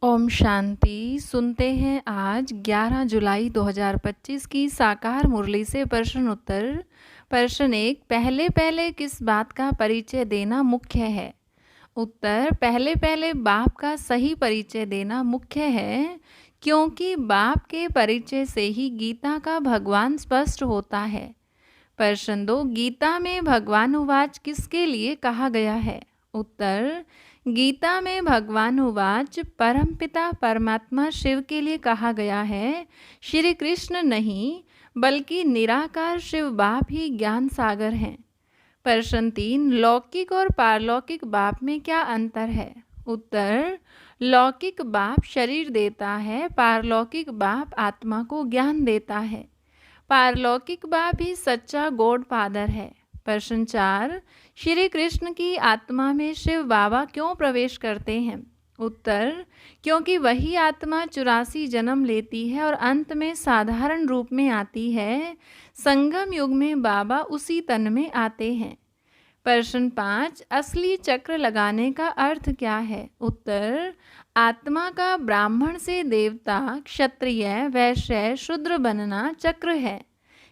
ओम शांति। सुनते हैं आज 11 जुलाई 2025 की साकार मुरली से प्रश्न उत्तर। प्रश्न 1, पहले पहले किस बात का परिचय देना मुख्य है? उत्तर, पहले पहले बाप का सही परिचय देना मुख्य है, क्योंकि बाप के परिचय से ही गीता का भगवान स्पष्ट होता है। प्रश्न 2, गीता में भगवान उवाच किसके लिए कहा गया है? उत्तर, गीता में भगवान उवाच परमपिता परमात्मा शिव के लिए कहा गया है, श्री कृष्ण नहीं बल्कि निराकार शिव बाप ही ज्ञान सागर हैं। प्रश्न 3, लौकिक और पारलौकिक बाप में क्या अंतर है? उत्तर, लौकिक बाप शरीर देता है, पारलौकिक बाप आत्मा को ज्ञान देता है। पारलौकिक बाप ही सच्चा गॉड फादर है। प्रश्न 4, श्री कृष्ण की आत्मा में शिव बाबा क्यों प्रवेश करते हैं? उत्तर, क्योंकि वही आत्मा 84 जन्म लेती है और अंत में साधारण रूप में आती है। संगम युग में बाबा उसी तन में आते हैं। प्रश्न 5, असली चक्र लगाने का अर्थ क्या है? उत्तर, आत्मा का ब्राह्मण से देवता, क्षत्रिय, वैश्य, शूद्र बनना चक्र है।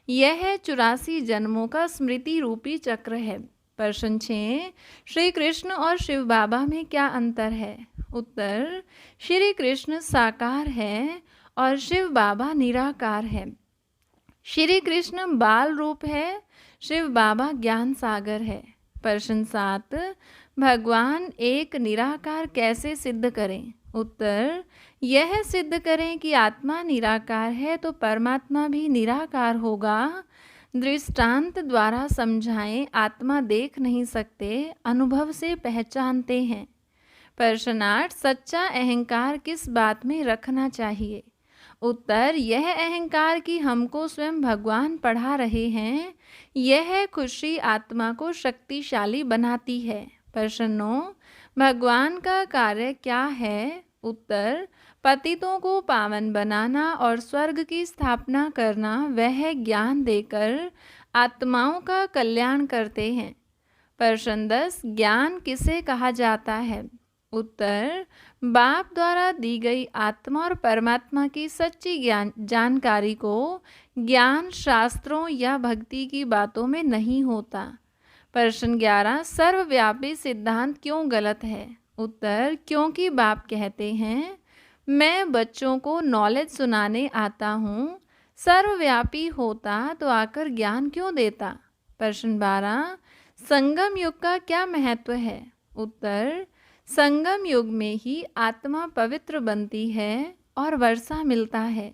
यह 84 जन्मों का स्मृति रूपी चक्र है। प्रश्न 6, श्री कृष्ण और शिव बाबा में क्या अंतर है? उत्तर, श्री कृष्ण साकार है और शिव बाबा निराकार है। श्री कृष्ण बाल रूप है, शिव बाबा ज्ञान सागर है। प्रश्न 7, भगवान एक निराकार कैसे सिद्ध करें? उत्तर, यह सिद्ध करें कि आत्मा निराकार है तो परमात्मा भी निराकार होगा। दृष्टांत द्वारा समझाएं। आत्मा देख नहीं सकते, अनुभव से पहचानते हैं। प्रश्न 8, सच्चा अहंकार किस बात में रखना चाहिए? उत्तर, यह अहंकार कि हमको स्वयं भगवान पढ़ा रहे हैं, यह खुशी आत्मा को शक्तिशाली बनाती है। प्रश्न 9, भगवान का कार्य क्या है? उत्तर, पतितों को पावन बनाना और स्वर्ग की स्थापना करना। वह ज्ञान देकर आत्माओं का कल्याण करते हैं। प्रश्न 10, ज्ञान किसे कहा जाता है? उत्तर, बाप द्वारा दी गई आत्मा और परमात्मा की सच्ची जानकारी को ज्ञान शास्त्रों या भक्ति की बातों में नहीं होता। प्रश्न 11, सर्वव्यापी सिद्धांत क्यों गलत है? उत्तर, क्योंकि बाप कहते हैं मैं बच्चों को नॉलेज सुनाने आता हूँ। सर्वव्यापी होता तो आकर ज्ञान क्यों देता? प्रश्न 12, संगम युग का क्या महत्व है? उत्तर, संगम युग में ही आत्मा पवित्र बनती है और वर्षा मिलता है।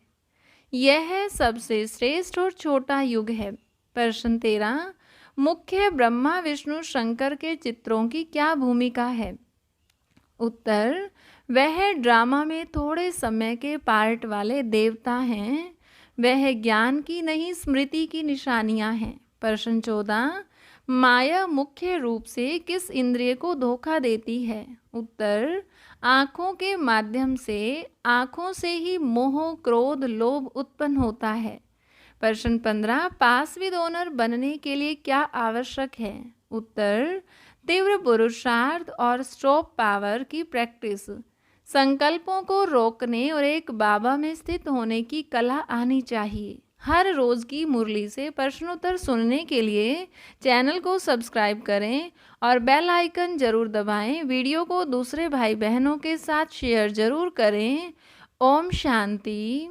यह सबसे श्रेष्ठ और छोटा युग है। प्रश्न 13, मुख्य ब्रह्मा विष्णु शंकर के चित्रों की क्या भूमिका है? उत्तर, वह ड्रामा में थोड़े समय के पार्ट वाले देवता हैं। वह ज्ञान की नहीं स्मृति की निशानियां हैं। प्रश्न 14, माया मुख्य रूप से किस इंद्रिय को धोखा देती है? उत्तर, आँखों के माध्यम से। आँखों से ही मोह, क्रोध, लोभ उत्पन्न होता है। प्रश्न 15, पास विद ओनर बनने के लिए क्या आवश्यक है? उत्तर, तीव्र पुरुषार्थ और स्टॉप पावर की प्रैक्टिस। संकल्पों को रोकने और एक बाबा में स्थित होने की कला आनी चाहिए। हर रोज की मुरली से प्रश्नोत्तर सुनने के लिए चैनल को सब्सक्राइब करें और बेल आइकन जरूर दबाएं। वीडियो को दूसरे भाई बहनों के साथ शेयर जरूर करें। ओम शांति।